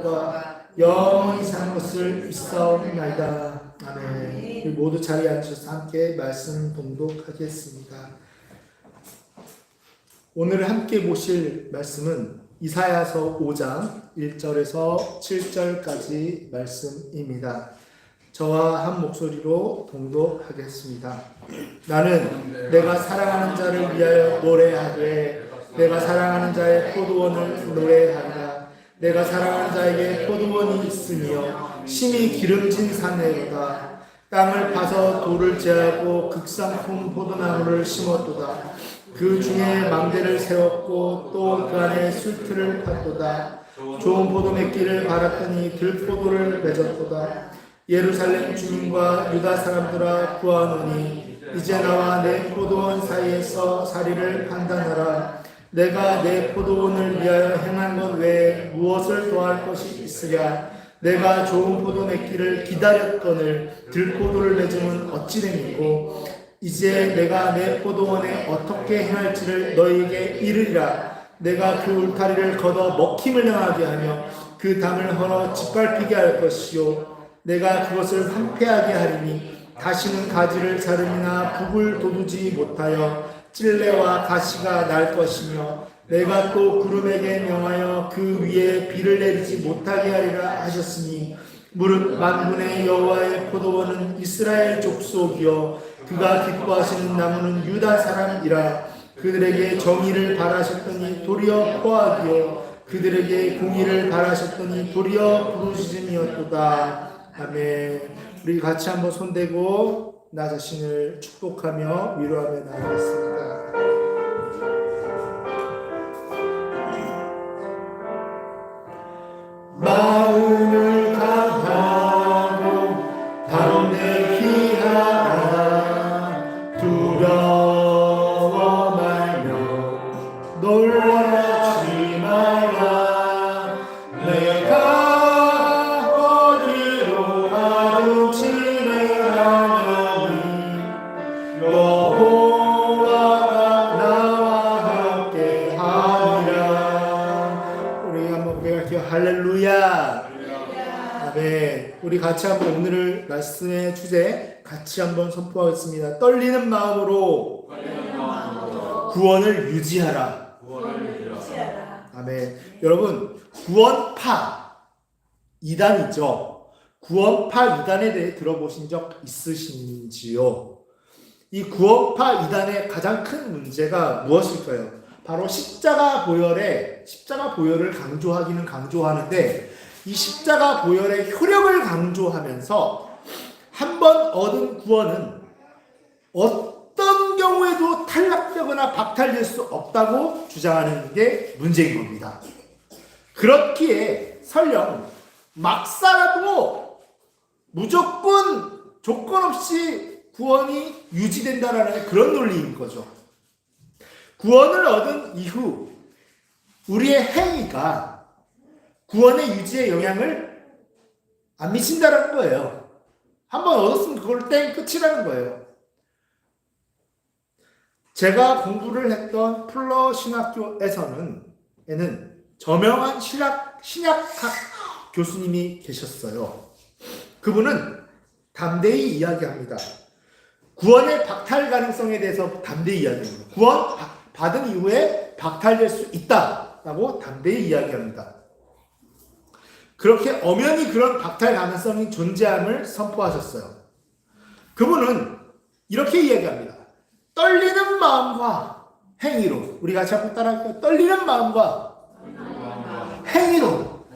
것과 영원히 사는 것을 믿사옵나이다. 아멘. 우리 모두 자리에 앉으셔서 함께 말씀 봉독하겠습니다. 오늘 함께 보실 말씀은 이사야서 5장 1절에서 7절까지 말씀입니다. 저와 한 목소리로 봉독하겠습니다. 나는 내가 사랑하는 자를 위하여 노래하되 내가 사랑하는 자의 포도원을 노래하리라. 내가 사랑하는 자에게 포도원이 있으며 심히 기름진 산에로다. 땅을 파서 돌을 제하고 극상품 포도나무를 심었도다. 그 중에 망대를 세웠고 또 그 안에 술틀을 팠도다. 좋은 포도 맺기를 바랐더니 들포도를 맺었도다. 예루살렘 주민과 유다 사람들아 구하노니 이제 나와 내 포도원 사이에서 사리를 판단하라. 내가 내 포도원을 위하여 행한 것 외에 무엇을 더할 것이 있으랴. 내가 좋은 포도 맺기를 기다렸거늘 들포도를 맺음은 어찌 됨이고 이제 내가 내 포도원에 어떻게 행할지를 너희에게 이르리라. 내가 그 울타리를 걷어 먹힘을 당하게 하며 그 담을 헐어 짓밟히게 할 것이요 내가 그것을 황폐하게 하리니 다시는 가지를 자름이나 북을 돋우지 못하여 찔레와 가시가 날 것이며 내가 또 구름에게 명하여 그 위에 비를 내리지 못하게 하리라 하셨으니 무릇 만군의 여호와의 포도원은 이스라엘 족속이요 그가 기뻐하시는 나무는 유다 사람이라. 그들에게 정의를 바라셨더니 도리어 포악이요 그들에게 공의를 바라셨더니 도리어 부르짖음이었도다. 아멘. 우리 같이 한번 손대고 나 자신을 축복하며 위로하며 나아가겠습니다. 마음을 강하고 담대히 하라. 두려워 말며 놀라지 마라. 내가 어디로 가든지 내가니 여호와가 나와 함께 하리라. 우리 한번 고백할게요. 할렐루야. 아멘. 우리 같이 한번 오늘 말씀의 주제 같이 한번 선포하겠습니다. 떨리는 마음으로 구원을 유지하라. 아멘. 여러분, 구원파 이단이죠. 구원파 이단에 대해 들어보신 적 있으신지요? 이 구원파 이단의 가장 큰 문제가 무엇일까요? 바로 십자가 보혈을 강조하기는 강조하는데 이 십자가 보혈의 효력을 강조하면서 한번 얻은 구원은 어떤 경우에도 탈락되거나 박탈될 수 없다고 주장하는 게 문제인 겁니다. 그렇기에 설령 막사라도 무조건 조건 없이 구원이 유지된다라는 그런 논리인 거죠. 구원을 얻은 이후 우리의 행위가 구원의 유지에 영향을 안 미친다는 거예요. 한번 얻었으면 그걸 땡 끝이라는 거예요. 제가 공부를 했던 풀러 신학교에서는 저명한 신약학 교수님이 계셨어요. 그분은 담대히 이야기합니다. 구원의 박탈 가능성에 대해서 담대히 이야기합니다. 구원 받은 이후에 박탈될 수 있다라고 담대히 이야기합니다. 그렇게 엄연히 그런 박탈 가능성이 존재함을 선포하셨어요. 그분은 이렇게 이야기합니다. 떨리는 마음과 행위로, 우리 같이 한번 따라할까요? 떨리는 마음과 행위로,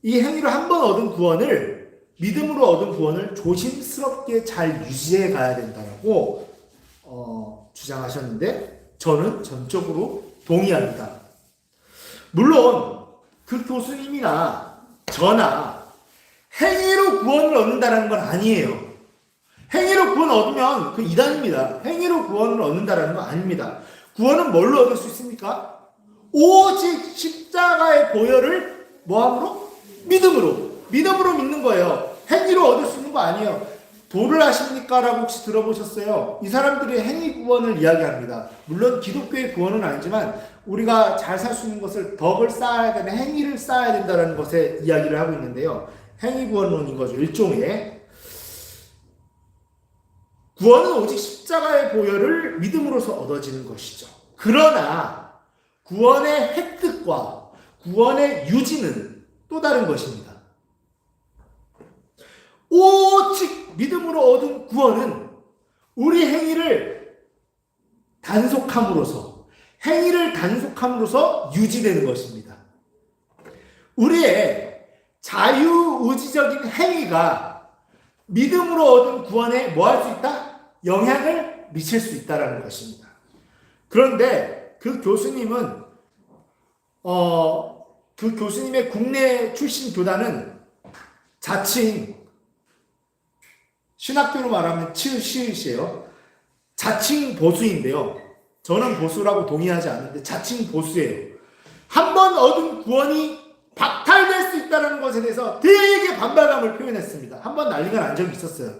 이 행위로 한 번 얻은 구원을, 믿음으로 얻은 구원을 조심스럽게 잘 유지해 가야 된다고 주장하셨는데 저는 전적으로 동의합니다. 물론 그 교수님이나 저나 행위로 구원을 얻는다는 건 아니에요. 행위로 구원을 얻으면 그 이단입니다. 행위로 구원을 얻는다는 건 아닙니다. 구원은 뭘로 얻을 수 있습니까? 오직 십자가의 보혈을 뭐함으로? 믿음으로 믿는 거예요. 행위로 얻을 수 있는 거 아니에요. 도를 아십니까? 라고 혹시 들어보셨어요? 이 사람들이 행위 구원을 이야기합니다. 물론 기독교의 구원은 아니지만 우리가 잘 살 수 있는 것을 덕을 쌓아야 되는 행위를 쌓아야 된다는 것에 이야기를 하고 있는데요. 행위 구원론인 거죠. 일종의 구원은 오직 십자가의 보혈을 믿음으로써 얻어지는 것이죠. 그러나 구원의 획득과 구원의 유지는 또 다른 것입니다. 오직 믿음으로 얻은 구원은 우리 행위를 단속함으로써 유지되는 것입니다. 우리의 자유의지적인 행위가 믿음으로 얻은 구원에 뭐 할 수 있다? 영향을 미칠 수 있다는 것입니다. 그런데 그 교수님은 그 교수님의 국내 출신 교단은 자칭 신학교로 말하면 치읓이에요. 자칭 보수인데요. 저는 보수라고 동의하지 않는데 자칭 보수예요. 한 번 얻은 구원이 박탈될 수 있다는 것에 대해서 되게 반발감을 표현했습니다. 한 번 난리가 난 적이 있었어요.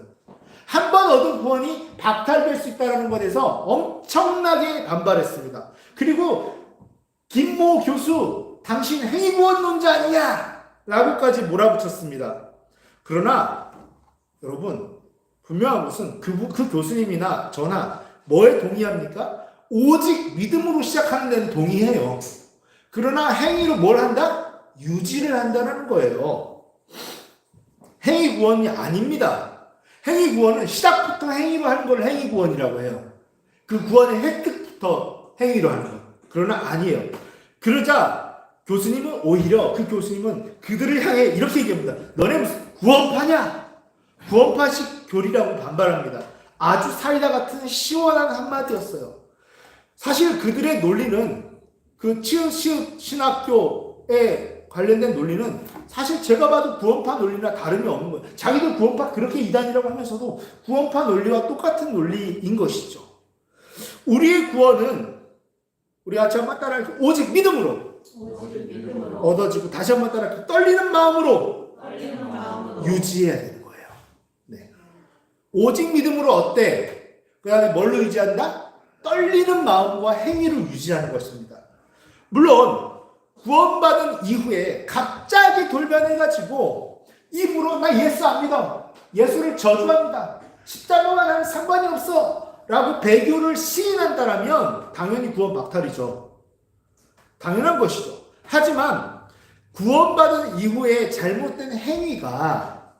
한 번 얻은 구원이 박탈될 수 있다는 것에 대해서 엄청나게 반발했습니다. 그리고 김모 교수, 당신 행위구원론자 아니냐? 라고까지 몰아붙였습니다. 그러나 여러분, 분명한 것은 그 교수님이나 저나 뭐에 동의합니까? 오직 믿음으로 시작하는 데는 동의해요. 그러나 행위로 뭘 한다? 유지를 한다는 거예요. 행위 구원이 아닙니다. 행위 구원은 시작부터 행위로 하는 걸 행위 구원이라고 해요. 그 구원의 획득부터 행위로 하는 거. 그러나 아니에요. 그러자 교수님은 오히려 그 교수님은 그들을 향해 이렇게 얘기합니다. 너네 무슨 구원파냐? 구원파식 교리라고 반발합니다. 아주 사이다 같은 시원한 한마디였어요. 사실 그들의 논리는 그 치읓 신학교에 관련된 논리는 사실 제가 봐도 구원파 논리나 다름이 없는 거예요. 자기들 구원파 그렇게 이단이라고 하면서도 구원파 논리와 똑같은 논리인 것이죠. 우리의 구원은 우리 같이 한번 따라할게요. 오직 믿음으로 얻어지고 다시 한번 따라할게요. 떨리는 마음으로 유지해야 되는 거예요. 네. 오직 믿음으로 어때? 그 다음에 뭘로 유지한다? 떨리는 마음과 행위를 유지하는 것입니다. 물론 구원받은 이후에 갑자기 돌변해가지고 입으로 나 예수 안 믿어, 예수를 저주합니다, 십자가와 나는 상관이 없어 라고 배교를 시인한다라면 당연히 구원 박탈이죠. 당연한 것이죠. 하지만 구원받은 이후에 잘못된 행위가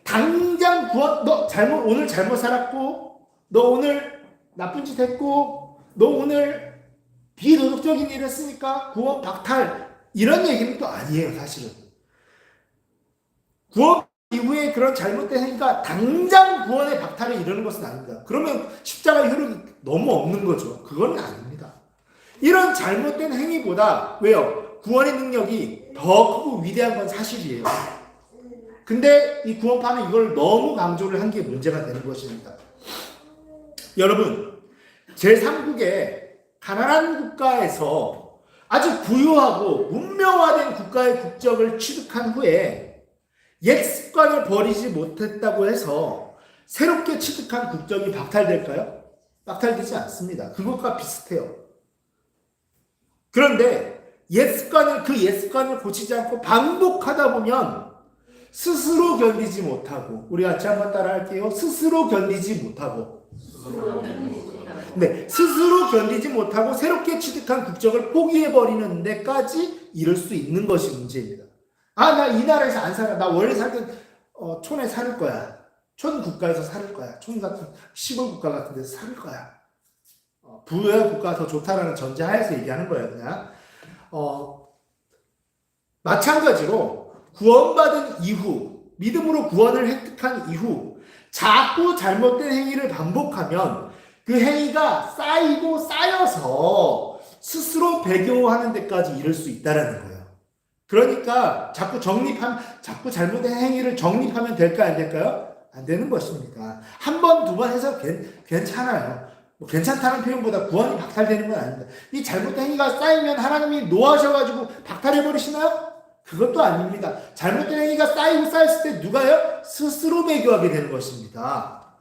당장 너 오늘 잘못 살았고, 너 오늘 나쁜 짓 했고, 너 오늘 비도덕적인 일을 했으니까 구원 박탈, 이런 얘기는 또 아니에요. 사실은 구원 이후에 그런 잘못된 행위가 당장 구원의 박탈에 이르는 것은 아닙니다. 그러면 십자가의 효력이 너무 없는 거죠. 그건 아닙니다. 이런 잘못된 행위보다 왜요? 구원의 능력이 더 크고 위대한 건 사실이에요. 근데 이 구원파는 이걸 너무 강조를 한 게 문제가 되는 것입니다. 여러분, 제3국의 가난한 국가에서 아주 부유하고 문명화된 국가의 국적을 취득한 후에 옛 습관을 버리지 못했다고 해서 새롭게 취득한 국적이 박탈될까요? 박탈되지 않습니다. 그것과 비슷해요. 그런데 옛 습관을 고치지 않고 반복하다 보면 스스로 견디지 못하고, 우리 같이 한번 따라 할게요. 스스로 견디지 못하고 새롭게 취득한 국적을 포기해버리는 데까지 이를 수 있는 것이 문제입니다. 나 이 나라에서 안 살아. 나 원래 살던 촌에 살 거야. 촌 국가에서 살 거야. 촌 같은 시골 국가 같은 데서 살 거야. 부유한 국가가 더 좋다라는 전제하에서 얘기하는 거예요. 그냥 마찬가지로 구원받은 이후, 믿음으로 구원을 획득한 이후 자꾸 잘못된 행위를 반복하면 그 행위가 쌓이고 쌓여서 스스로 배교하는 데까지 이를 수 있다는 거예요. 그러니까 자꾸 잘못된 행위를 정립하면 될까 안 될까요? 안 되는 것입니다. 한 번, 두 번 해서 괜찮아요. 괜찮다는 표현보다 구원이 박탈되는 건 아닙니다. 이 잘못된 행위가 쌓이면 하나님이 노하셔가지고 박탈해버리시나요? 그것도 아닙니다. 잘못된 행위가 쌓이고 쌓였을 때 누가요? 스스로 배교하게 되는 것입니다.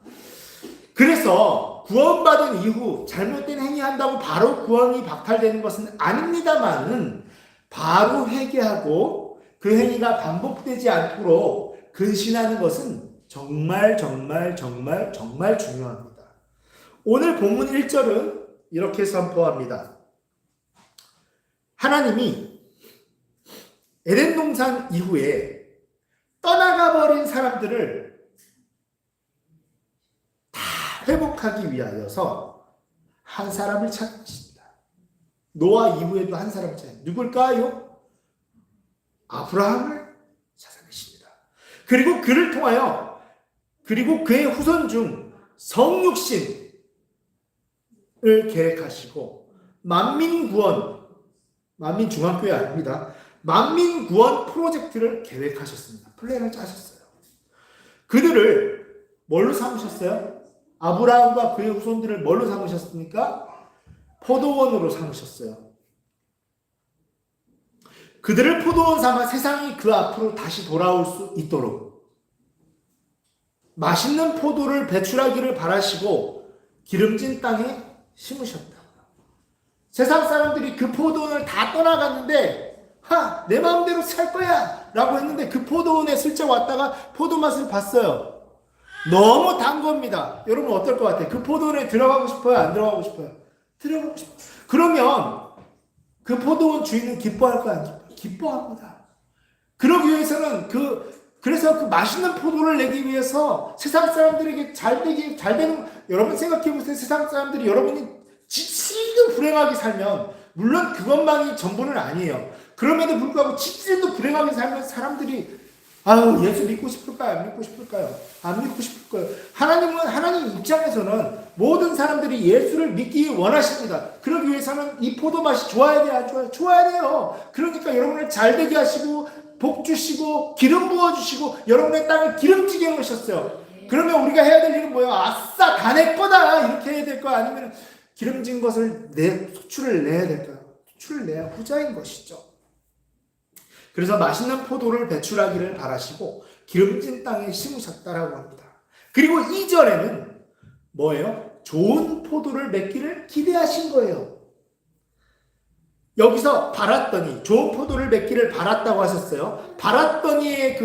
그래서 구원받은 이후 잘못된 행위한다고 바로 구원이 박탈되는 것은 아닙니다만은 바로 회개하고 그 행위가 반복되지 않도록 근신하는 것은 정말 중요합니다. 오늘 본문 1절은 이렇게 선포합니다. 하나님이 에덴 동산 이후에 떠나가 버린 사람들을 다 회복하기 위하여서 한 사람을 찾으십니다. 노아 이후에도 한 사람을 찾으십니다. 누굴까요? 아브라함을 찾아내십니다. 그리고 그를 통하여 그리고 그의 후손 중 성육신을 계획하시고 만민구원, 만민중앙교회 아닙니다. 만민구원 프로젝트를 계획하셨습니다. 플랜을 짜셨어요. 그들을 뭘로 삼으셨어요? 아브라함과 그의 후손들을 뭘로 삼으셨습니까? 포도원으로 삼으셨어요. 그들을 포도원 삼아 세상이 그 앞으로 다시 돌아올 수 있도록 맛있는 포도를 배출하기를 바라시고 기름진 땅에 심으셨다. 세상 사람들이 그 포도원을 다 떠나갔는데 내 마음대로 살 거야 라고 했는데 그 포도원에 슬쩍 왔다가 포도 맛을 봤어요. 너무 단 겁니다. 여러분 어떨 것 같아요? 그 포도원에 들어가고 싶어요? 안 들어가고 싶어요? 들어가고 싶어요. 그러면 그 포도원 주인은 기뻐할까요? 안 기뻐요? 기뻐합니다. 그러기 위해서는 그래서 그 맛있는 포도를 내기 위해서 세상 사람들에게 잘 되는, 여러분 생각해 보세요. 세상 사람들이 여러분이 지치도 불행하게 살면, 물론 그것만이 전부는 아니에요. 그럼에도 불구하고 지치도 불행하게 살면 사람들이 예수 믿고 싶을까요? 안 믿고 싶을까요? 안 믿고 싶을 거예요. 하나님 입장에서는 모든 사람들이 예수를 믿기 원하십니다. 그러기 위해서는 이 포도 맛이 좋아야 돼요? 안 좋아요? 좋아야 돼요. 그러니까 여러분을 잘 되게 하시고 복 주시고 기름 부어주시고 여러분의 땅을 기름지게 해놓으셨어요. 그러면 우리가 해야 될 일은 뭐예요? 아싸 다 내 거다 이렇게 해야 될까요? 아니면 기름진 것을 수출을 내야 될까요? 수출을 내야 후자인 것이죠. 그래서 맛있는 포도를 배출하기를 바라시고 기름진 땅에 심으셨다라고 합니다. 그리고 2절에는 뭐예요? 좋은 포도를 맺기를 기대하신 거예요. 여기서 바랐더니, 좋은 포도를 맺기를 바랐다고 하셨어요. 바랐더니의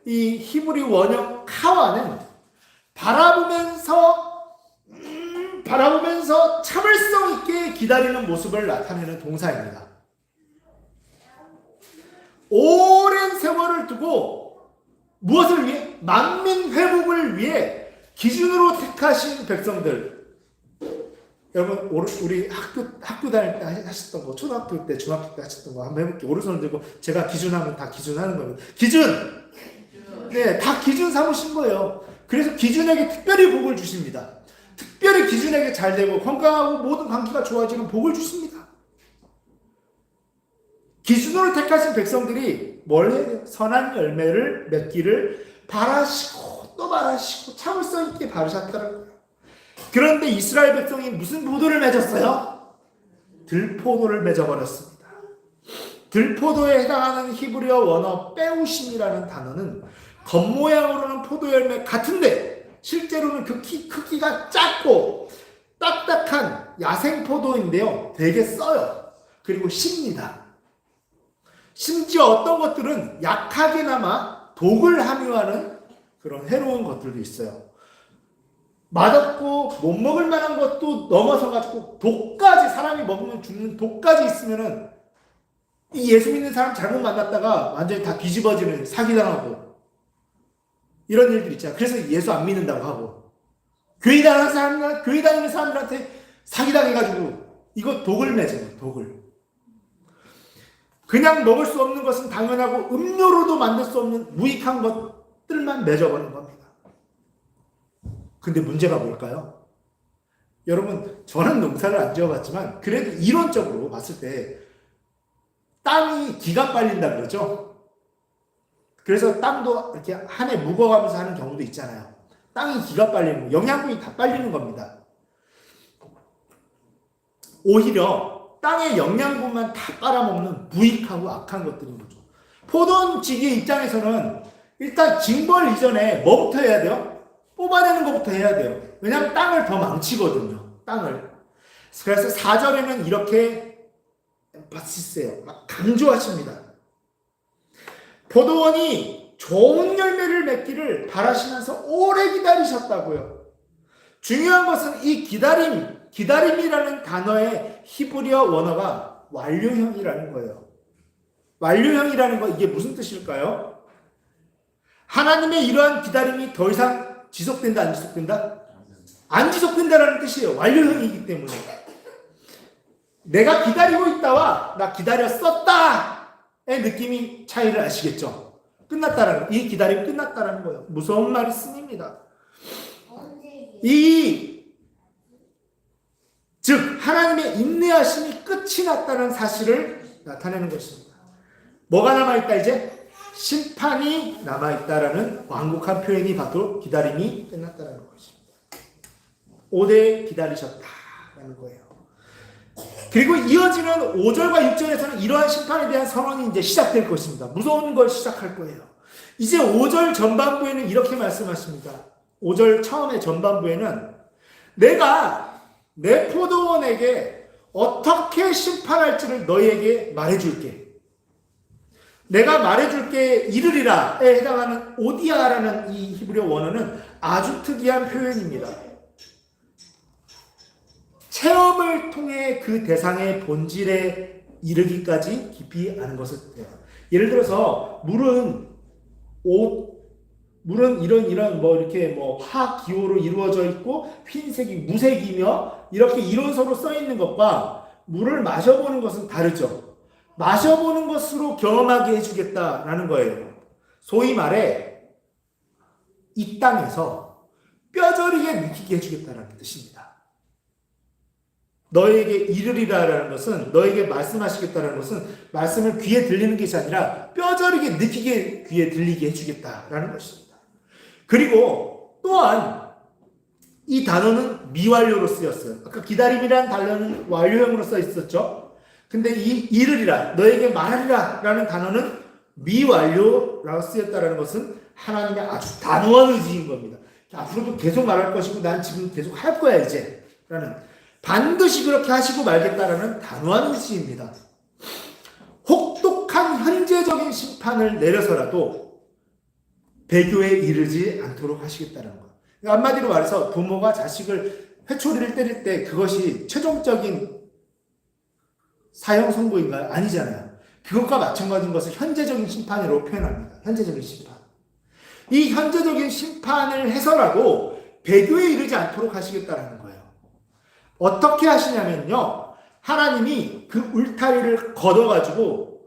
이 히브리 원형 카와는 바라보면서 참을성 있게 기다리는 모습을 나타내는 동사입니다. 오랜 세월을 두고 무엇을 위해? 만민 회복을 위해 기준으로 택하신 백성들. 여러분 우리 학교 다닐 때 하셨던 거, 초등학교 때 중학교 때 하셨던 거 한번 해볼게요. 오른손을 들고 제가 기준하면 다 기준하는 겁니다. 기준! 네, 다 기준 삼으신 거예요. 그래서 기준에게 특별히 복을 주십니다. 특별히 기준에게 잘 되고 건강하고 모든 관계가 좋아지는 복을 주십니다. 기준으로 택하신 백성들이 뭘 해야 돼요? 선한 열매를 맺기를 바라시고 또 바라시고 참을성 있게 바르셨다는 거예요. 그런데 이스라엘 백성이 무슨 포도를 맺었어요? 들포도를 맺어버렸습니다. 들포도에 해당하는 히브리어 원어 빼우심이라는 단어는 겉모양으로는 포도 열매 같은데 실제로는 그 크기가 작고 딱딱한 야생 포도인데요. 되게 써요. 그리고 씁니다. 심지어 어떤 것들은 약하게나마 독을 함유하는 그런 해로운 것들도 있어요. 맛없고 못 먹을 만한 것도 넘어서 가지고 독까지, 사람이 먹으면 죽는 독까지 있으면은 이 예수 믿는 사람 잘못 만났다가 완전히 다 뒤집어지는, 사기당하고 이런 일들 있잖아요. 그래서 예수 안 믿는다고 하고 교회 다니는 사람들한테 사기당해가지고 이거 독을 맺어요. 독을. 그냥 먹을 수 없는 것은 당연하고 음료로도 만들 수 없는 무익한 것들만 맺어버린 겁니다. 근데 문제가 뭘까요? 여러분, 저는 농사를 안 지어봤지만 그래도 이론적으로 봤을 때 땅이 기가 빨린다 그러죠? 그래서 땅도 이렇게 한 해 묵어가면서 하는 경우도 있잖아요. 땅이 기가 빨리는, 영양분이 다 빨리는 겁니다. 오히려 땅의 영양분만 다 빨아먹는 무익하고 악한 것들인 거죠. 포도원지기 입장에서는 일단 징벌 이전에 뭐부터 해야 돼요? 뽑아내는 것부터 해야 돼요. 왜냐하면 땅을 더 망치거든요. 땅을. 그래서 4절에는 이렇게 엠파시스해요. 막 강조하십니다. 포도원이 좋은 열매를 맺기를 바라시면서 오래 기다리셨다고요. 중요한 것은 이 기다림이라는 단어의 히브리어 원어가 완료형이라는 거예요. 완료형이라는 거 이게 무슨 뜻일까요? 하나님의 이러한 기다림이 더 이상 지속된다, 안 지속된다? 안 지속된다라는 뜻이에요. 완료형이기 때문에. 내가 기다리고 있다와 나 기다렸었다의 느낌이 차이를 아시겠죠? 끝났다라는, 이 기다림이 끝났다라는 거예요. 무서운 말이 쓰입니다. 즉 하나님의 인내하심이 끝이 났다는 사실을 나타내는 것입니다. 뭐가 남아있다 이제? 심판이 남아있다라는 완곡한 표현이 봐도 기다림이 끝났다는 것입니다. 오래 기다리셨다라는 거예요. 그리고 이어지는 5절과 6절에서는 이러한 심판에 대한 선언이 이제 시작될 것입니다. 무서운 걸 시작할 거예요. 이제 5절 전반부에는 이렇게 말씀하십니다. 5절 처음에 전반부에는 내가 내 포도원에게 어떻게 심판할지를 너희에게 말해줄게. 내가 말해줄게 이르리라에 해당하는 오디아라는 이 히브리어 원어는 아주 특이한 표현입니다. 체험을 통해 그 대상의 본질에 이르기까지 깊이 아는 것을 뜻해요. 예를 들어서 물은 이런 뭐 이렇게 뭐 화기호로 이루어져 있고 흰색이 무색이며 이렇게 이론서로 써 있는 것과 물을 마셔보는 것은 다르죠. 마셔보는 것으로 경험하게 해주겠다라는 거예요. 소위 말해 이 땅에서 뼈저리게 느끼게 해주겠다라는 뜻입니다. 너에게 이르리라라는 것은, 너에게 말씀하시겠다라는 것은 말씀을 귀에 들리는 것이 아니라 뼈저리게 느끼게 귀에 들리게 해주겠다라는 것입니다. 그리고 또한 이 단어는 미완료로 쓰였어요. 아까 기다림이라는 단어는 완료형으로 써 있었죠. 근데 이 이르리라, 너에게 말하리라 라는 단어는 미완료라고 쓰였다는 것은 하나님의 아주 단호한 의지인 겁니다. 앞으로도 계속 말할 것이고 난 지금 계속 할 거야 이제 라는, 반드시 그렇게 하시고 말겠다라는 단호한 의지입니다. 혹독한 현재적인 심판을 내려서라도 배교에 이르지 않도록 하시겠다는 거. 한마디로 말해서 부모가 자식을 회초리를 때릴 때 그것이 최종적인 사형 선고인가요? 아니잖아요. 그것과 마찬가지인 것을 현재적인 심판으로 표현합니다. 현재적인 심판. 이 현재적인 심판을 해서라도 배교에 이르지 않도록 하시겠다는 거예요. 어떻게 하시냐면요, 하나님이 그 울타리를 걷어가지고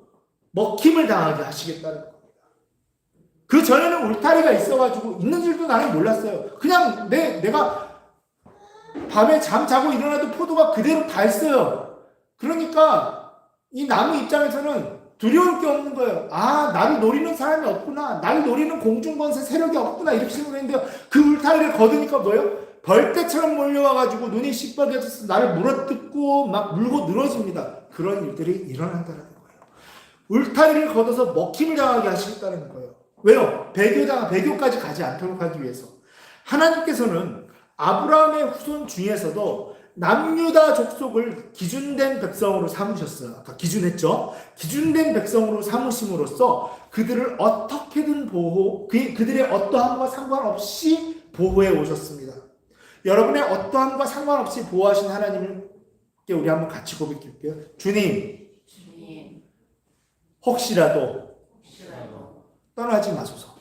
먹힘을 당하게 하시겠다는 겁니다. 그 전에는 울타리가 있어가지고 있는 줄도 나는 몰랐어요. 그냥 내가 밤에 잠 자고 일어나도 포도가 그대로 다 있어요. 그러니까 이 나무 입장에서는 두려울 게 없는 거예요. 아, 나를 노리는 사람이 없구나, 나를 노리는 공중권세 세력이 없구나, 이렇게 생각했는데요, 그 울타리를 걷으니까 뭐예요? 벌떼처럼 몰려와가지고 눈이 시뻘개져서 나를 물어뜯고 막 물고 늘어집니다. 그런 일들이 일어난다는 거예요. 울타리를 걷어서 먹힘을 당하게 하시겠다는 거예요. 왜요? 배교까지 가지 않도록 하기 위해서. 하나님께서는 아브라함의 후손 중에서도 남유다 족속을 기준된 백성으로 삼으셨어요. 아까 기준했죠? 기준된 백성으로 삼으심으로써 그들을 어떻게든 그들의 어떠함과 상관없이 보호해 오셨습니다. 여러분의 어떠함과 상관없이 보호하신 하나님께 우리 한번 같이 고백할게요. 주님, 혹시라도 떠나지 마소서.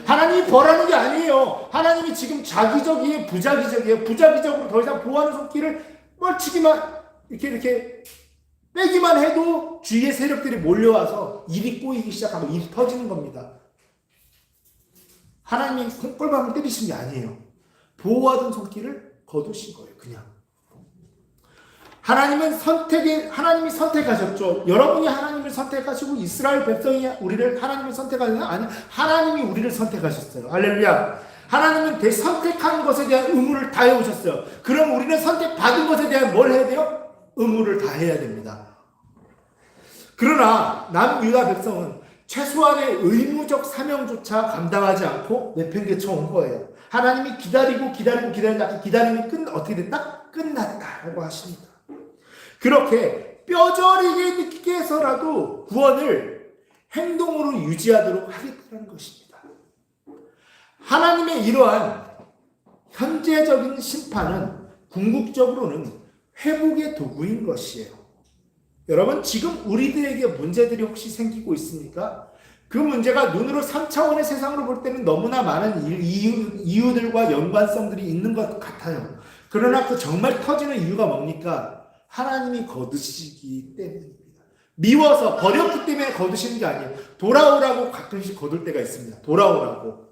하나님이 벌하는 게 아니에요. 하나님이 지금 자기적이에요, 부자기적이에요. 부자기적으로 더 이상 보호하는 손길을 뻘치기만 이렇게 빼기만 해도 주위의 세력들이 몰려와서 일이 꼬이기 시작하고 일이 터지는 겁니다. 하나님이 꼴밤을 때리신 게 아니에요. 보호하던 손길을 거두신 거예요. 그냥 하나님이 선택하셨죠. 여러분이 하나님을 선택하시고 이스라엘 백성이 하나님을 선택하셨나요? 아니, 하나님이 우리를 선택하셨어요. 할렐루야. 하나님은 선택한 것에 대한 의무를 다해 오셨어요. 그럼 우리는 선택받은 것에 대한 뭘 해야 돼요? 의무를 다해야 됩니다. 그러나 남유다 백성은 최소한의 의무적 사명조차 감당하지 않고 내팽개쳐 온 거예요. 하나님이 기다리다가 기다림이 어떻게 됐다? 끝났다라고 하십니다. 그렇게 뼈저리게 느끼게 해서라도 구원을 행동으로 유지하도록 하겠다는 것입니다. 하나님의 이러한 현재적인 심판은 궁극적으로는 회복의 도구인 것이에요. 여러분, 지금 우리들에게 문제들이 혹시 생기고 있습니까? 그 문제가 눈으로 3차원의 세상으로 볼 때는 너무나 많은 이유들과 연관성들이 있는 것 같아요. 그러나 그 정말 터지는 이유가 뭡니까? 하나님이 거두시기 때문입니다. 미워서 버렸기 때문에 거두시는 게 아니에요. 돌아오라고 가끔씩 거둘 때가 있습니다. 돌아오라고.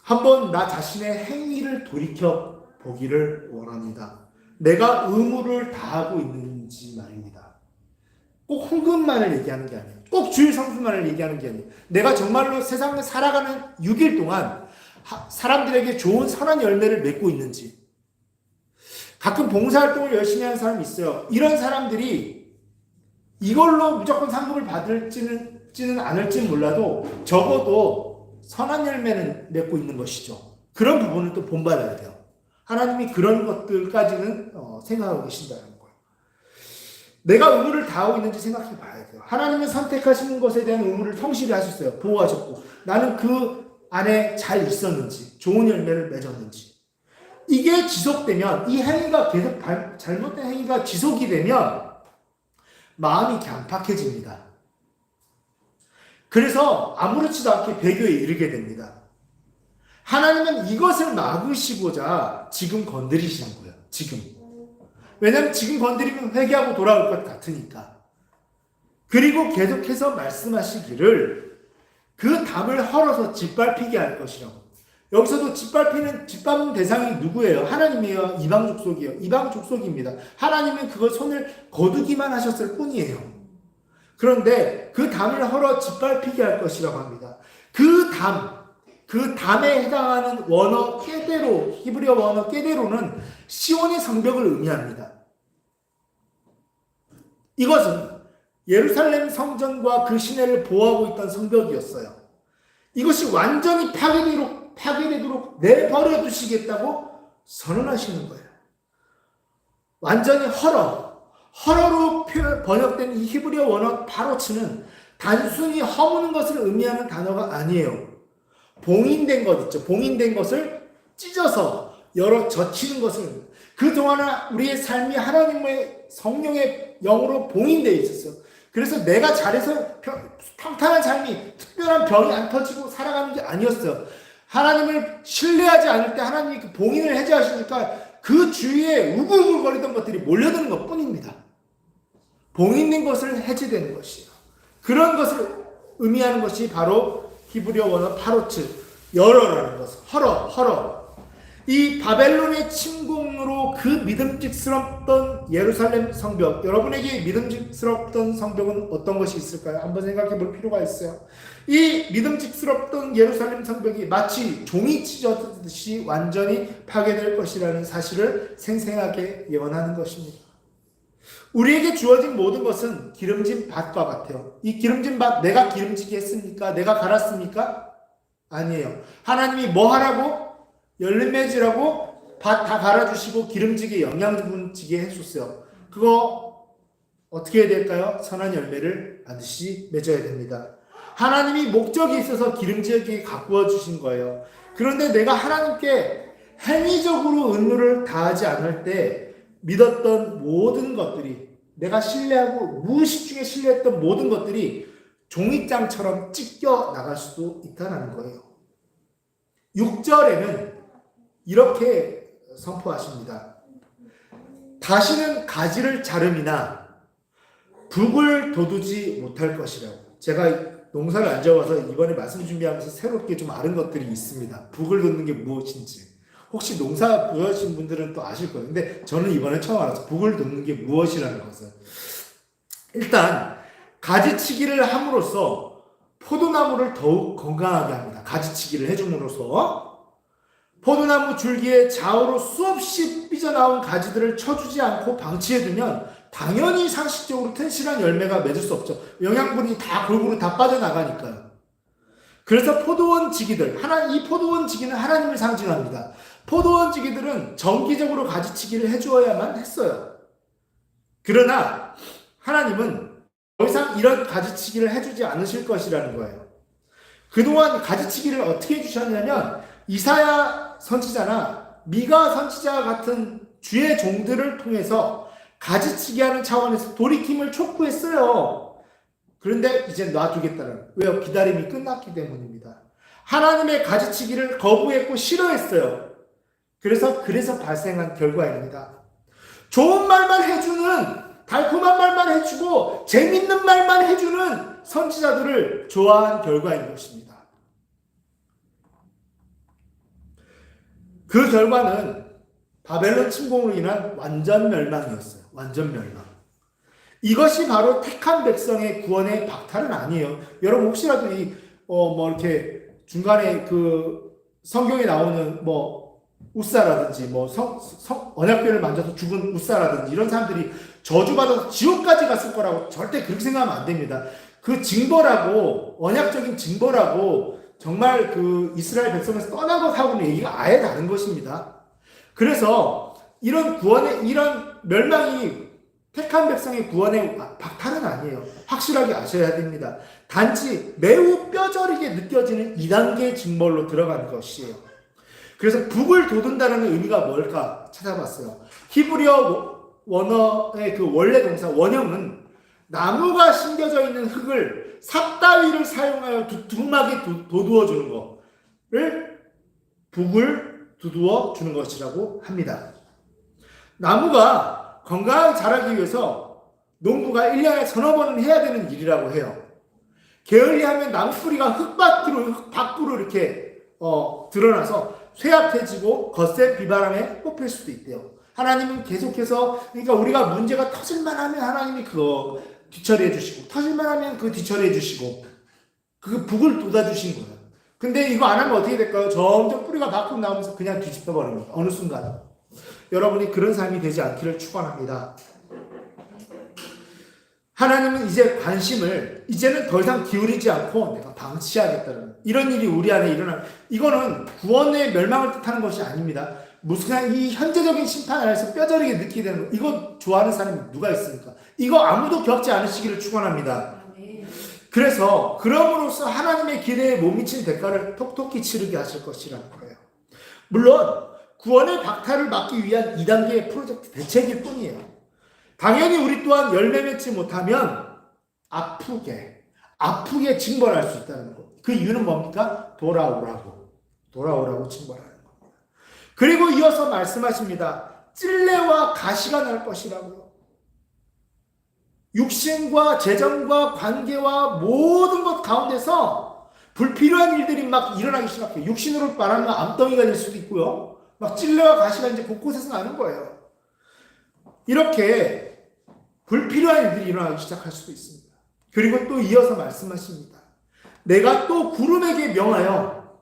한번 나 자신의 행위를 돌이켜 보기를 원합니다. 내가 의무를 다하고 있는지 말입니다. 꼭 헌금만을 얘기하는 게 아니에요. 꼭 주일 성수만을 얘기하는 게 아니에요. 내가 정말로 세상을 살아가는 6일 동안 사람들에게 좋은 선한 열매를 맺고 있는지. 가끔 봉사활동을 열심히 하는 사람이 있어요. 이런 사람들이 이걸로 무조건 상급을 받을지는 않을지는 몰라도 적어도 선한 열매는 맺고 있는 것이죠. 그런 부분을 또 본받아야 돼요. 하나님이 그런 것들까지는 생각하고 계신다는 거예요. 내가 의무를 다하고 있는지 생각해 봐야 돼요. 하나님은 선택하시는 것에 대한 의무를 성실히 하셨어요. 보호하셨고 나는 그 안에 잘 있었는지, 좋은 열매를 맺었는지. 이게 지속되면, 이 행위가 계속 잘못된 행위가 지속이 되면 마음이 강팍해집니다. 그래서 아무렇지도 않게 배교에 이르게 됩니다. 하나님은 이것을 막으시고자 지금 건드리시는 거예요. 지금. 왜냐하면 지금 건드리면 회개하고 돌아올 것 같으니까. 그리고 계속해서 말씀하시기를 그 담을 헐어서 짓밟히게 할 것이라고. 여기서도 짓밟는 대상이 누구예요? 하나님이에요? 이방 족속이에요? 이방 족속입니다. 하나님은 그걸 손을 거두기만 하셨을 뿐이에요. 그런데 그 담을 헐어 짓밟히게 할 것이라고 합니다. 그 담에 해당하는 원어 깨데로, 히브리어 원어 깨데로는 시온의 성벽을 의미합니다. 이것은 예루살렘 성전과 그 시내를 보호하고 있던 성벽이었어요. 이것이 완전히 파괴되도록 내버려 두시겠다고 선언하시는 거예요. 완전히 헐어로 번역된 이 히브리어 원어 파로츠는 단순히 허무는 것을 의미하는 단어가 아니에요. 봉인된 것 있죠. 봉인된 것을 찢어서 젖히는 것을. 그동안 우리의 삶이 하나님의 성령의 영으로 봉인되어 있었어요. 그래서 내가 잘해서 평탄한 삶이, 특별한 병이 안 터지고 살아가는 게 아니었어요. 하나님을 신뢰하지 않을 때 하나님이 그 봉인을 해제하시니까 그 주위에 우글우글거리던 것들이 몰려드는 것 뿐입니다. 봉인된 것을 해제되는 것이에요. 그런 것을 의미하는 것이 바로 히브리어 원어 파로츠, 열어라는 것, 헐어. 이 바벨론의 침공으로 그 믿음직스럽던 예루살렘 성벽, 여러분에게 믿음직스럽던 성벽은 어떤 것이 있을까요? 한번 생각해 볼 필요가 있어요. 이 믿음직스럽던 예루살렘 성벽이 마치 종이 찢어지듯이 완전히 파괴될 것이라는 사실을 생생하게 예언하는 것입니다. 우리에게 주어진 모든 것은 기름진 밭과 같아요. 이 기름진 밭 내가 기름지게 했습니까? 내가 갈았습니까? 아니에요. 하나님이 뭐 하라고? 열매 맺으라고 밭 다 갈아주시고 기름지게 영양분지게 해줬어요. 그거 어떻게 해야 될까요? 선한 열매를 반드시 맺어야 됩니다. 하나님이 목적이 있어서 기름지게 가꾸어 주신 거예요. 그런데 내가 하나님께 행위적으로 의무를 다하지 않을 때 믿었던 모든 것들이, 내가 신뢰하고 무의식 중에 신뢰했던 모든 것들이 종이장처럼 찢겨 나갈 수도 있다는 거예요. 6절에는 이렇게 선포하십니다. 다시는 가지를 자름이나 북을 돋우지 못할 것이라고. 제가 농사를 안 지어봐서 이번에 말씀 준비하면서 새롭게 좀 아는 것들이 있습니다. 북을 돋는 게 무엇인지. 혹시 농사 부여하신 분들은 또 아실 거예요. 근데 저는 이번에 처음 알았어요. 북을 돋는 게 무엇이라는 것을. 일단 가지치기를 함으로써 포도나무를 더욱 건강하게 합니다. 가지치기를 해줌으로써 포도나무 줄기에 좌우로 수없이 삐져나온 가지들을 쳐주지 않고 방치해두면 당연히 상식적으로 튼실한 열매가 맺을 수 없죠. 영양분이 다 골고루 다 빠져나가니까요. 그래서 포도원 지기들, 이 포도원 지기는 하나님을 상징합니다. 포도원 지기들은 정기적으로 가지치기를 해주어야만 했어요. 그러나 하나님은 더 이상 이런 가지치기를 해주지 않으실 것이라는 거예요. 그동안 가지치기를 어떻게 해주셨냐면 이사야 선지자나 미가 선지자 같은 주의 종들을 통해서 가지치기 하는 차원에서 돌이킴을 촉구했어요. 그런데 이제 놔두겠다는, 왜요? 기다림이 끝났기 때문입니다. 하나님의 가지치기를 거부했고 싫어했어요. 그래서 발생한 결과입니다. 좋은 말만 해주는, 달콤한 말만 해주고 재밌는 말만 해주는 선지자들을 좋아한 결과인 것입니다. 그 결과는 바벨론 침공으로 인한 완전 멸망이었어요. 완전 멸망. 이것이 바로 택한 백성의 구원의 박탈은 아니에요. 여러분 혹시라도 이렇게 중간에 그 성경에 나오는 우사라든지 언약궤를 만져서 죽은 우사라든지 이런 사람들이 저주받아서 지옥까지 갔을 거라고 절대 그렇게 생각하면 안 됩니다. 그 징벌하고 언약적인 징벌하고 정말 그 이스라엘 백성에서 떠난 것하고는 얘기가 아예 다른 것입니다. 그래서 이런 멸망이 택한 백성의 구원의 박탈은 아니에요. 확실하게 아셔야 됩니다. 단지 매우 뼈저리게 느껴지는 2단계 징벌로 들어가는 것이에요. 그래서 북을 돋운다는 의미가 뭘까 찾아봤어요. 히브리어 원어의 그 원래 동사 원형은 나무가 심겨져 있는 흙을 삽 따위를 사용하여 두툼하게 도두어 주는 거를 북을 두두어 주는 것이라고 합니다. 나무가 건강하게 자라기 위해서 농부가 1년에 서너 번은 해야 되는 일이라고 해요. 게을리하면 나무 뿌리가 흙 밖으로 이렇게 드러나서 쇠약해지고 거센 비바람에 뽑힐 수도 있대요. 하나님은 계속해서, 그러니까 우리가 문제가 터질만 하면 하나님이 그거 뒤처리해 주시고, 터질만 하면 그 뒤처리해 주시고, 그 북을 돋아주신 거예요. 근데 이거 안 하면 어떻게 될까요? 점점 뿌리가 밖으로 나오면서 그냥 뒤집혀 버립니다. 어느 순간. 여러분이 그런 삶이 되지 않기를 축원합니다. 하나님은 이제 관심을 이제는 더 이상 기울이지 않고 내가 방치하겠다는 이런 일이 우리 안에 일어나는, 이거는 구원의 멸망을 뜻하는 것이 아닙니다. 무슨 이 현재적인 심판 안에서 뼈저리게 느끼게 되는 거, 이거 좋아하는 사람이 누가 있습니까? 이거 아무도 겪지 않으시기를 축원합니다. 그래서 그럼으로써 하나님의 기대에 못 미친 대가를 톡톡히 치르게 하실 것이라는 거예요. 물론 구원의 박탈을 막기 위한 2단계의 프로젝트 대책일 뿐이에요. 당연히 우리 또한 열매 맺지 못하면 아프게 징벌할 수 있다는 거. 그 이유는 뭡니까? 돌아오라고 징벌하는 겁니다. 그리고 이어서 말씀하십니다. 찔레와 가시가 날 것이라고요. 육신과 재정과 관계와 모든 것 가운데서 불필요한 일들이 막 일어나기 시작해요. 육신으로 말하면 암덩이가 될 수도 있고요. 막 찔레와 가시가 이제 곳곳에서 나는 거예요. 이렇게 불필요한 일들이 일어나기 시작할 수도 있습니다. 그리고 또 이어서 말씀하십니다. 내가 또 구름에게 명하여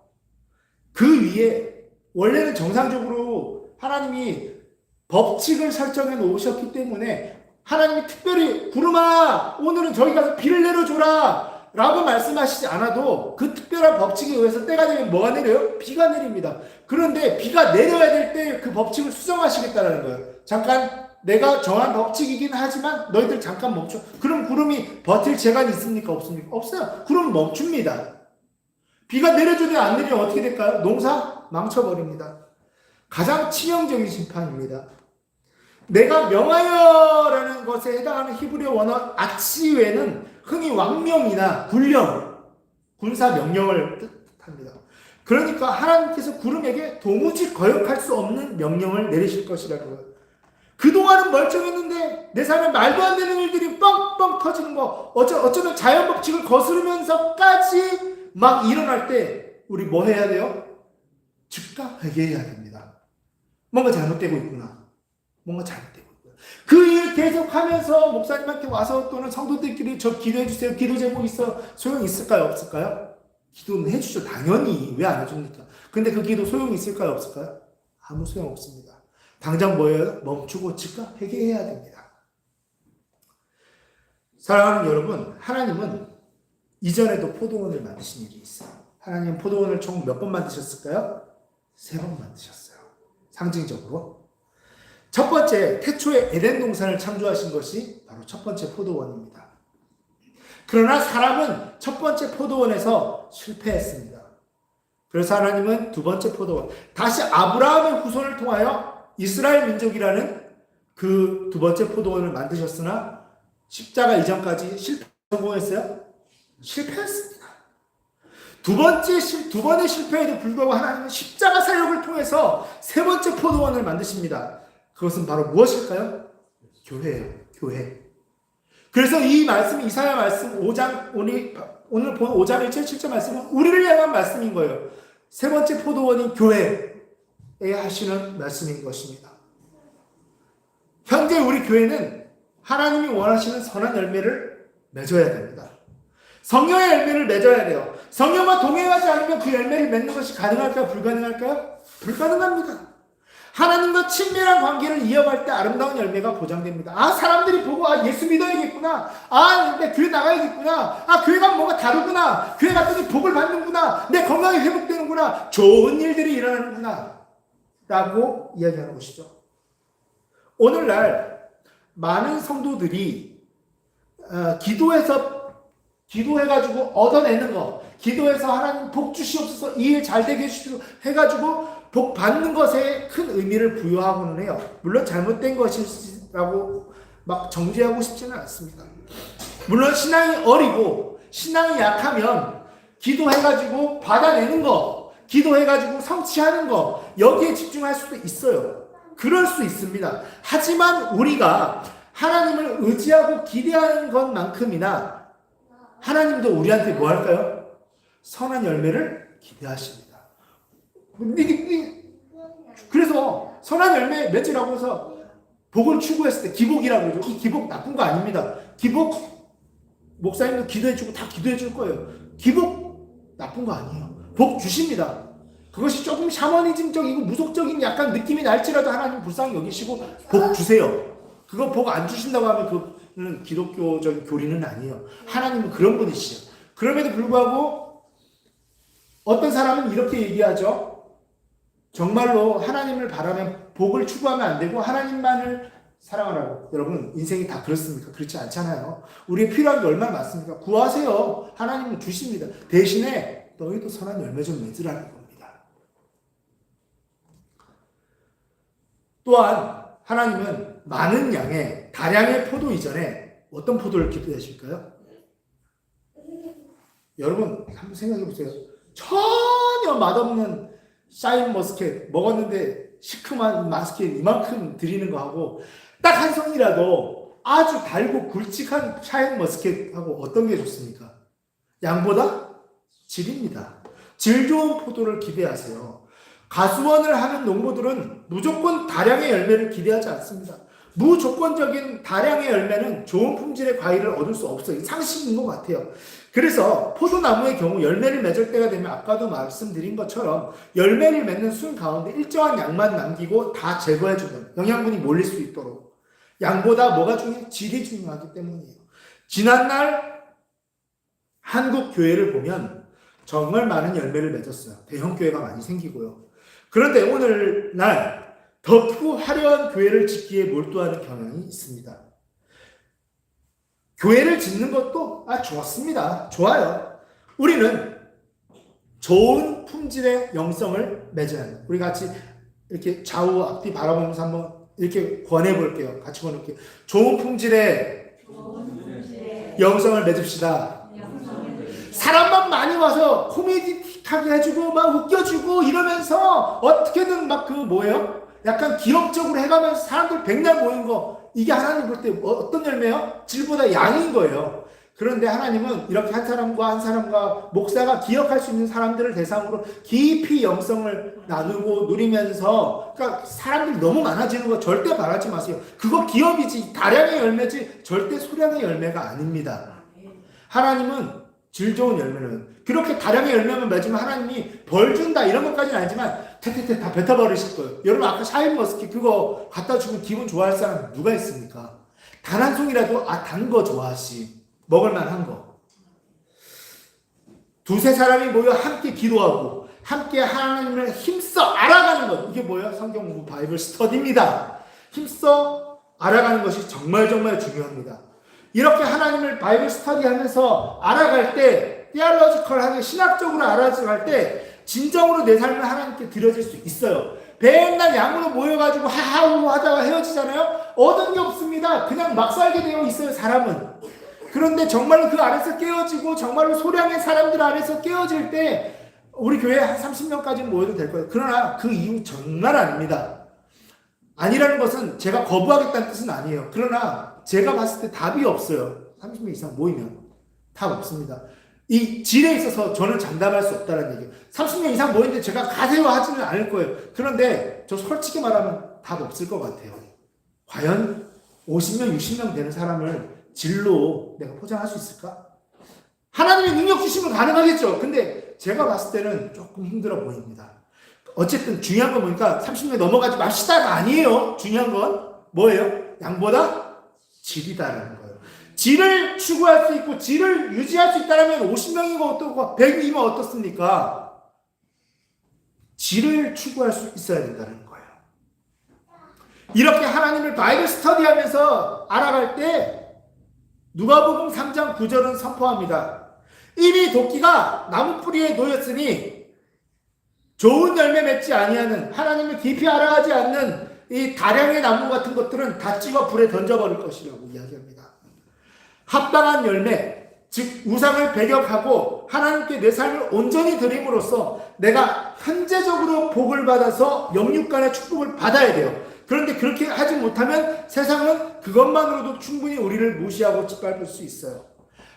그 위에, 원래는 정상적으로 하나님이 법칙을 설정해 놓으셨기 때문에 하나님이 특별히 구름아 오늘은 저기 가서 비를 내려줘라 라고 말씀하시지 않아도 그 특별한 법칙에 의해서 때가 되면 뭐가 내려요? 비가 내립니다. 그런데 비가 내려야 될 때 그 법칙을 수정하시겠다는 거예요. 잠깐 내가 정한 법칙이긴 하지만 너희들 잠깐 멈춰. 그럼 구름이 버틸 재간이 있습니까? 없습니까? 없어요. 구름 멈춥니다. 비가 내려주면 안 내리면 어떻게 될까요? 농사 망쳐버립니다. 가장 치명적인 심판입니다. 내가 명하여라는 것에 해당하는 히브리어 원어 아치웨는 흔히 왕명이나 군사 명령을 뜻합니다. 그러니까 하나님께서 구름에게 도무지 거역할 수 없는 명령을 내리실 것이라는 거예요. 그동안은 멀쩡했는데 내 삶에 말도 안 되는 일들이 뻥뻥 터지는 거, 어쩌면 자연 법칙을 거스르면서까지 막 일어날 때 우리 뭐 해야 돼요? 즉각 회개해야 됩니다. 뭔가 잘못되고 있구나. 그 일 계속하면서 목사님한테 와서 또는 성도들끼리 저 기도해 주세요. 기도 제목 있어. 소용 있을까요? 없을까요? 기도는 해주죠. 당연히. 왜 안 해줍니까? 근데 그 기도 소용이 있을까요? 없을까요? 아무 소용 없습니다. 당장 뭐예요? 멈추고 즉각 회개해야 됩니다. 사랑하는 여러분, 하나님은 이전에도 포도원을 만드신 일이 있어요. 하나님은 포도원을 총 몇 번 만드셨을까요? 3번 만드셨어요. 상징적으로. 첫 번째, 태초에 에덴 동산을 창조하신 것이 바로 첫 번째 포도원입니다. 그러나 사람은 첫 번째 포도원에서 실패했습니다. 그래서 하나님은 두 번째 포도원, 다시 아브라함의 후손을 통하여 이스라엘 민족이라는 그 두 번째 포도원을 만드셨으나 십자가 이전까지 성공했어요? 실패했습니다. 두 번의 실패에도 불구하고 하나님은 십자가 사역을 통해서 세 번째 포도원을 만드십니다. 그것은 바로 무엇일까요? 교회예요. 교회. 그래서 이 말씀, 이사야 말씀 5장, 오늘 본 5장 1절 7절 말씀은 우리를 향한 말씀인 거예요. 세 번째 포도원인 교회에 하시는 말씀인 것입니다. 현재 우리 교회는 하나님이 원하시는 선한 열매를 맺어야 됩니다. 성령의 열매를 맺어야 돼요. 성령과 동행하지 않으면 그 열매를 맺는 것이 가능할까요? 불가능할까요? 불가능합니다. 하나님과 친밀한 관계를 이어갈 때 아름다운 열매가 보장됩니다. 아, 사람들이 보고, 아, 예수 믿어야겠구나. 아, 내 교회 나가야겠구나. 아, 교회 가면 뭔가 다르구나. 교회 갔더니 복을 받는구나. 내 건강이 회복되는구나. 좋은 일들이 일어나는구나. 라고 이야기하는 것이죠. 오늘날 많은 성도들이 기도해가지고 얻어내는 거, 기도해서 하나님 복 주시옵소서, 이 일 잘 되게 해주시고 해가지고 복 받는 것에 큰 의미를 부여하고는 해요. 물론 잘못된 것이라고 막 정죄하고 싶지는 않습니다. 물론 신앙이 어리고 신앙이 약하면 기도해가지고 받아내는 거, 기도해가지고 성취하는 거, 여기에 집중할 수도 있어요. 그럴 수 있습니다. 하지만 우리가 하나님을 의지하고 기대하는 것만큼이나 하나님도 우리한테 뭐 할까요? 선한 열매를 기대하십니다. 그래서 선한 열매 맺으라고 해서 복을 추구했을 때 기복이라고 그러죠. 이 기복 나쁜 거 아닙니다. 기복 목사님도 기도해주고 다 기도해줄 거예요. 기복 나쁜 거 아니에요. 복 주십니다. 그것이 조금 샤머니즘적이고 무속적인 약간 느낌이 날지라도 하나님 불쌍히 여기시고 복 주세요. 그거 복 안 주신다고 하면 그는 기독교적인 교리는 아니에요. 하나님은 그런 분이시죠. 그럼에도 불구하고 어떤 사람은 이렇게 얘기하죠. 정말로 하나님을 바라면 복을 추구하면 안 되고 하나님만을 사랑하라고. 여러분, 인생이 다 그렇습니까? 그렇지 않잖아요. 우리의 필요한 게 얼마나 많습니까? 구하세요. 하나님은 주십니다. 대신에 너희도 선한 열매 좀 맺으라는 겁니다. 또한 하나님은 많은 양의 다량의 포도 이전에 어떤 포도를 기대하실까요? 여러분 한번 생각해 보세요. 전혀 맛없는 샤인머스켓 먹었는데 시큼한 머스켓 이만큼 드리는 거하고 딱 한 송이라도 아주 달고 굵직한 샤인머스켓하고 어떤 게 좋습니까? 양보다 질입니다. 질 좋은 포도를 기대하세요. 가수원을 하는 농부들은 무조건 다량의 열매를 기대하지 않습니다. 무조건적인 다량의 열매는 좋은 품질의 과일을 얻을 수 없어요. 상식인 것 같아요. 그래서 포도나무의 경우 열매를 맺을 때가 되면 아까도 말씀드린 것처럼 열매를 맺는 순 가운데 일정한 양만 남기고 다 제거해주는 영양분이 몰릴 수 있도록. 양보다 뭐가 중요해요? 질이 중요하기 때문이에요. 지난날 한국 교회를 보면 정말 많은 열매를 맺었어요. 대형 교회가 많이 생기고요. 그런데 오늘날 더 크고 화려한 교회를 짓기에 몰두하는 경향이 있습니다. 교회를 짓는 것도 좋습니다. 좋아요. 우리는 좋은 품질의 영성을 맺어야 해요. 우리 같이 이렇게 좌우 앞뒤 바라보면서 한번 이렇게 권해볼게요. 같이 권해볼게요. 좋은 품질의 영성을 맺읍시다. 사람만 많이 와서 코미디하게 해주고 막 웃겨주고 이러면서 어떻게든 막 약간 기록적으로 해가면서 사람들 백날 모인 거, 이게 하나님 볼 때 어떤 열매요? 질보다 양인 거예요. 그런데 하나님은 이렇게 한 사람과 목사가 기억할 수 있는 사람들을 대상으로 깊이 영성을 나누고 누리면서, 그러니까 사람들이 너무 많아지는 거 절대 바라지 마세요. 그거 기업이지 다량의 열매지 절대 소량의 열매가 아닙니다. 하나님은 질 좋은 열매는 그렇게 다량의 열매만 맺으면 하나님이 벌 준다 이런 것까지는 아니지만 태태태 다 뱉어버리실 거예요. 여러분 아까 샤인머스켓 그거 갖다 주면 기분 좋아할 사람 누가 있습니까? 단 한 송이라도 단 거 좋아하시. 먹을 만한 거. 두세 사람이 모여 함께 기도하고 함께 하나님을 힘써 알아가는 것. 이게 뭐예요? 성경 공부 바이블 스터디입니다. 힘써 알아가는 것이 정말 중요합니다. 이렇게 하나님을 바이블 스터디하면서 알아갈 때, 디알로지컬하게 신학적으로 알아갈 때 진정으로 내 삶을 하나님께 드려질 수 있어요. 맨날 양으로 모여가지고 하하우 하다가 헤어지잖아요. 얻은 게 없습니다. 그냥 막 살게 되어 있어요, 사람은. 그런데 정말로 그 안에서 깨어지고 정말로 소량의 사람들 안에서 깨어질 때 우리 교회에 한 30명까지 모여도 될 거예요. 그러나 그 이후 정말 아닙니다. 아니라는 것은 제가 거부하겠다는 뜻은 아니에요. 그러나 제가 봤을 때 답이 없어요. 30명 이상 모이면 답 없습니다. 이 질에 있어서 저는 장담할 수 없다는 얘기예요. 30명 이상 모이는데 제가 가세요 하지는 않을 거예요. 그런데 저 솔직히 말하면 답 없을 것 같아요. 과연 50명, 60명 되는 사람을 질로 내가 포장할 수 있을까? 하나님의 능력 주시면 가능하겠죠. 근데 제가 봤을 때는 조금 힘들어 보입니다. 어쨌든 중요한 건 보니까 30명 넘어가지 맙시다가 아니에요. 중요한 건 뭐예요? 양보다 질이다라는 거예요. 질을 추구할 수 있고 질을 유지할 수 있다면 50명이고 어떻고 100이면 어떻습니까? 질을 추구할 수 있어야 된다는 거예요. 이렇게 하나님을 바이블 스터디하면서 알아갈 때 누가복음 3장 9절은 선포합니다. 이미 도끼가 나무 뿌리에 놓였으니 좋은 열매 맺지 아니하는 하나님을 깊이 알아가지 않는 이 다량의 나무 같은 것들은 다 찍어 불에 던져버릴 것이라고 이야기합니다. 합당한 열매, 즉 우상을 배격하고 하나님께 내 삶을 온전히 드림으로써 내가 현재적으로 복을 받아서 영육간의 축복을 받아야 돼요. 그런데 그렇게 하지 못하면 세상은 그것만으로도 충분히 우리를 무시하고 짓밟을 수 있어요.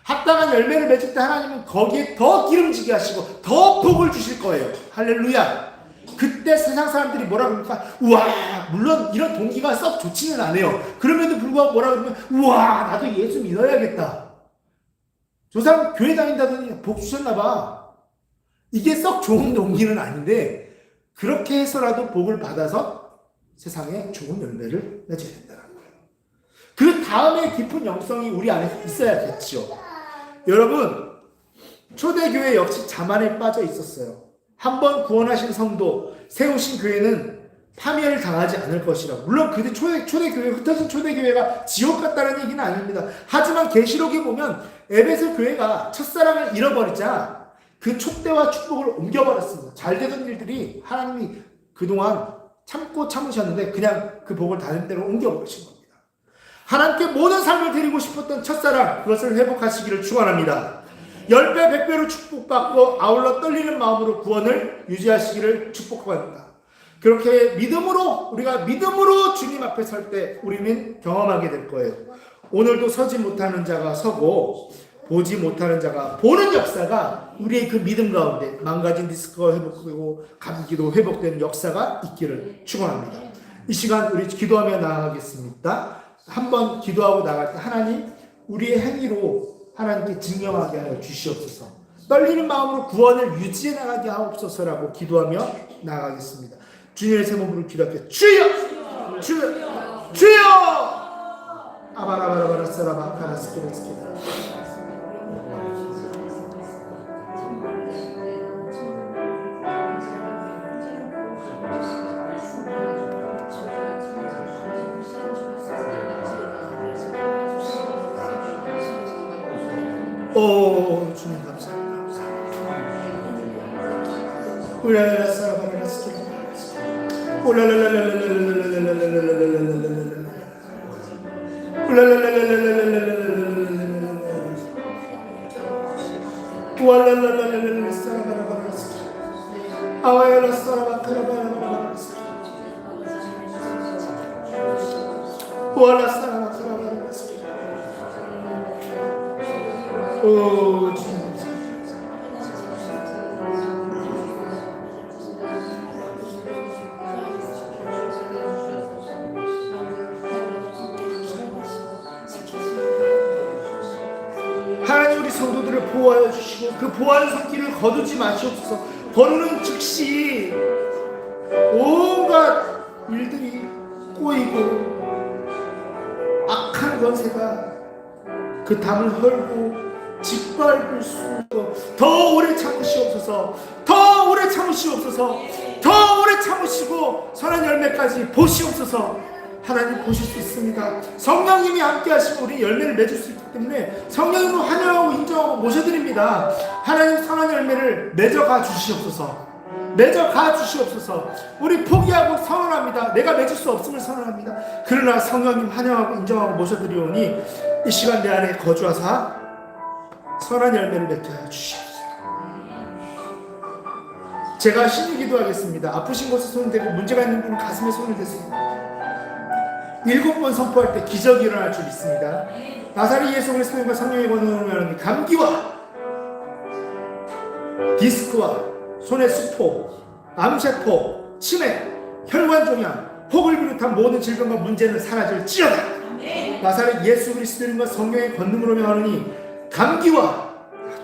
합당한 열매를 맺을 때 하나님은 거기에 더 기름지게 하시고 더 복을 주실 거예요. 할렐루야. 그때 세상 사람들이 뭐라 그럽니까? 우와, 물론 이런 동기가 썩 좋지는 않아요. 그럼에도 불구하고 뭐라 그러면 우와, 나도 예수 믿어야겠다. 저 사람 교회 다닌다더니 복 주셨나 봐. 이게 썩 좋은 동기는 아닌데 그렇게 해서라도 복을 받아서 세상에 좋은 열매를 맺어야 된다는 거예요. 그 다음에 깊은 영성이 우리 안에 있어야겠죠. 여러분, 초대교회 역시 자만에 빠져 있었어요. 한번 구원하신 성도, 세우신 교회는 파멸을 당하지 않을 것이라. 물론 그때 초대교회, 흩어진 초대교회가 지옥 같다는 얘기는 아닙니다. 하지만 계시록에 보면 에베소 교회가 첫사랑을 잃어버리자 그 촛대와 축복을 옮겨버렸습니다. 잘 되던 일들이 하나님이 그동안 참고 참으셨는데 그냥 그 복을 다른 데로 옮겨버리신 겁니다. 하나님께 모든 삶을 드리고 싶었던 첫사랑, 그것을 회복하시기를 축원합니다. 10배, 100배로 축복받고 아울러 떨리는 마음으로 구원을 유지하시기를 축복합니다. 그렇게 우리가 믿음으로 주님 앞에 설 때 우리는 경험하게 될 거예요. 오늘도 서지 못하는 자가 서고 보지 못하는 자가 보는 역사가 우리의 그 믿음 가운데 망가진 디스크가 회복되고 감기도 회복되는 역사가 있기를 축원합니다. 이 시간 우리 기도하며 나아가겠습니다. 한번 기도하고 나갈 때 하나님, 우리의 행위로 하나님께 증명하게 하여 주시옵소서. 떨리는 마음으로 구원을 유지해 나가게 하옵소서라고 기도하며 나아가겠습니다. 주님의 새 몸으로 기도할게요. 주여! 주여! 주여! 아바라바라바라사라바 카라스키라스키라. 오, 주님 감사합니다. 오, 주님. 하나님, 우리 성도들을 보호하여 주시고 그 보호하는 손길을 거두지 마시옵소서. 거두는 즉시 온갖 일들이 꼬이고 악한 권세가 그 담을 헐고 짓밟을 수도 더 오래 참으시옵소서. 더 오래 참으시옵소서. 더 오래 참으시고 선한 열매까지 보시옵소서. 하나님 보실 수 있습니다. 성령님이 함께 하시고 우리 열매를 맺을 수 있기 때문에 성령님으로 환영하고 인정하고 모셔드립니다. 하나님 선한 열매를 맺어가 주시옵소서. 맺어가 주시옵소서. 우리 포기하고 선언합니다. 내가 맺을 수 없음을 선언합니다. 그러나 성령님 환영하고 인정하고 모셔드리오니 이 시간 내 안에 거주하사 선한 열매를 맺게 하여 주시옵소서. 제가 신이 기도하겠습니다. 아프신 곳에 손을 대고 문제가 있는 분은 가슴에 손을 대세요. 7번 선포할 때 기적이 일어날 줄 믿습니다. 나사렛 예수 그리스도의 성령의 권능으로 감기와 디스크와 손의 수포, 암세포, 치매, 혈관종양, 혹을 비롯한 모든 질병과 문제는 사라질지어다. 나사렛 예수 그리스도의 성령의 권능으로 명하노니 감기와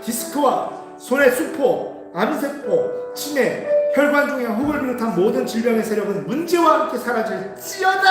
디스크와 손의 수포, 암세포, 치매, 혈관종양, 혹을 비롯한 모든 질병의 세력은 문제와 함께 사라질지어다.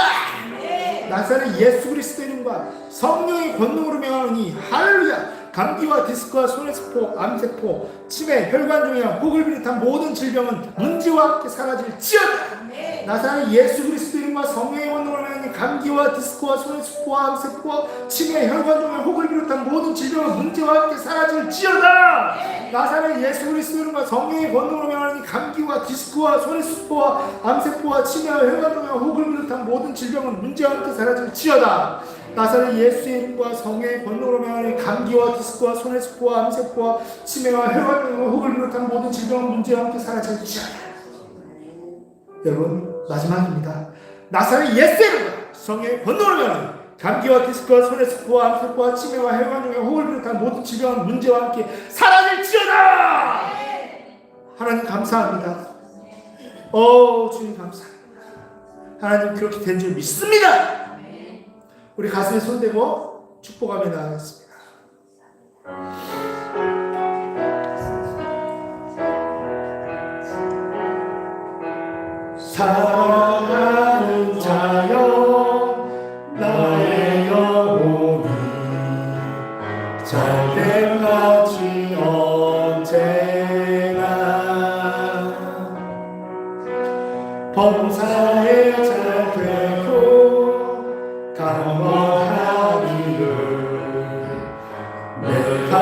나사렛 예수 그리스도의 이름과 성령의 권능으로 명하노니 할렐루야. 감기와 디스크와 손의 수포, 암세포, 치매, 혈관종양, 혹을 비롯한 모든 질병은 문제와 함께 사라질지어다. 나사렛 예수 그리스도의 이름과 성령의 권능으로 명하노니 감기와 디스크와 손의 수포와 암세포와 치매, 혈관종양, 혹을 비롯한 모든 질병은 문제와 함께 사라질지어다. 나사렛 예수 그리스도의 이름과 성령의 권능으로 명하노니 감기와 디스크와 손의 수포와 암세포와 치매와 혈관종양, 혹을 비롯한 모든 질병은 문제와 함께 사라질지어다. 나사렛 예수의 이름과 성령의 권능으로 명하노니 감기와 디스크와 손의 수포와 암세포와 치매와 혈관종양, 혹을 비롯한 모든 질병은 문제와 함께 사라질지어다. 여러분 마지막입니다. 나사렛 예수의 이름과 성령의 권능으로 명하노니 감기와 디스크와 손의 수포와 암세포와 치매와 혈관종양, 혹을 비롯한 모든 질병은 문제와 함께 사라질지어다. 하나님 감사합니다. 주님 감사합니다. 하나님 그렇게 된 줄 믿습니다. 우리 가슴에 손대고 축복하며 나아가겠습니다. 사랑하는 자여 나의 영혼이 잘 때까지 언제나 범사에 잘 되고 강건하기를 내가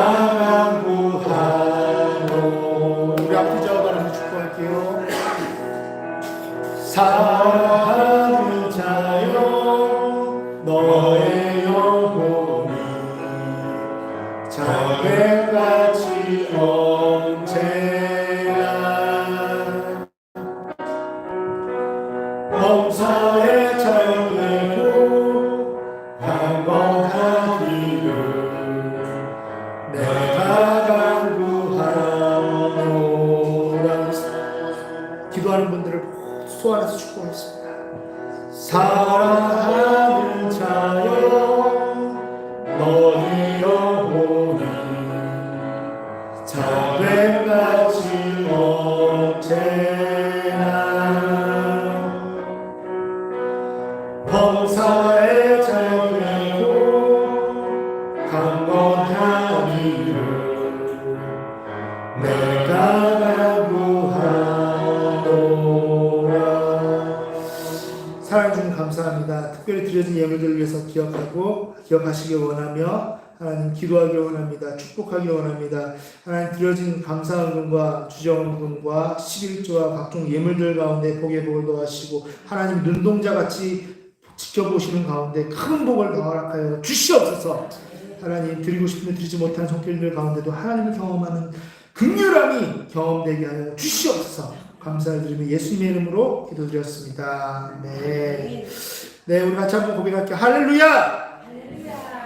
간구하노. 우리 앞뒤 작업하면서 축복할게요. 사랑하는 자여 너의 영혼이 잘 때까지 언제나 범사에 잘 되고 강건하기를 내가 간구하노라. 기도하는 분들을 소환해서 축복하겠습니다. 사랑하는 자여 너희 영혼이 잘 때까지 언제나 범사에 잘 되고 강건하기를 내가 간구하노라. 사랑해 주님 감사합니다. 특별히 드려진 예물들을 위해서 기억하시기 원하며 하나님 기도하기 원합니다. 축복하기 원합니다. 하나님 드려진 감사헌금과 주정헌금과 11조와 각종 예물들 가운데 복의 복을 더하시고 하나님 눈동자같이 지켜보시는 가운데 큰 복을 더 허락하여 주시옵소서. 하나님 드리고 싶은데 드리지 못하는 손길들 가운데도 하나님을 경험하는 긍휼함이 경험되게 하여 주시옵소서. 감사를 드리며 예수님의 이름으로 기도드렸습니다. 네, 우리 같이 한번 고백할게요. 할렐루야!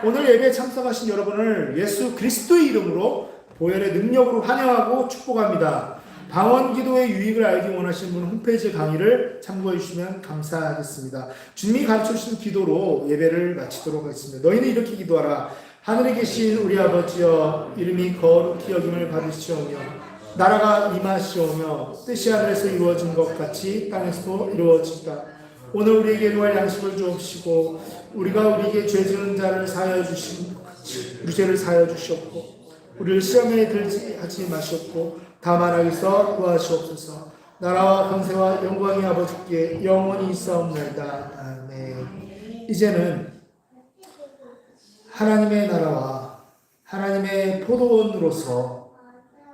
오늘 예배에 참석하신 여러분을 예수 그리스도의 이름으로 보혈의 능력으로 환영하고 축복합니다. 방언기도의 유익을 알기 원하시는 분은 홈페이지 강의를 참고해 주시면 감사하겠습니다. 주님이 가르쳐주신 기도로 예배를 마치도록 하겠습니다. 너희는 이렇게 기도하라. 하늘에 계신 우리 아버지여, 이름이 거룩히 여김을 받으시오며 나라가 임하시오며 뜻이 하늘에서 이루어진 것 같이 땅에서도 이루어지다. 오늘 우리에게 일용할 양식을 주옵시고 우리가 우리에게 죄 지는 자를 사하여 우리 죄를 사하여 주시옵고 우리를 시험에 들지 하지 마시옵고 다만 악에서 구하시옵소서. 나라와 권세와 영광이 아버지께 영원히 있사옵나이다. 아멘. 이제는 하나님의 나라와 하나님의 포도원으로서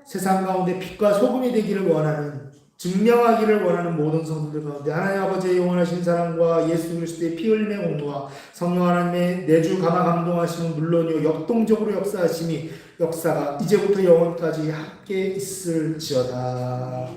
세상 가운데 빛과 소금이 되기를 원하는, 증명하기를 원하는 모든 성도들 가운데 하나님 아버지의 영원하신 사랑과 예수 그리스도의 피 흘림의 공로와 성령 하나님의 내주 감화 감동하심은 물론이요 역동적으로 역사하심이 역사가 이제부터 영원까지 함께 있을지어다.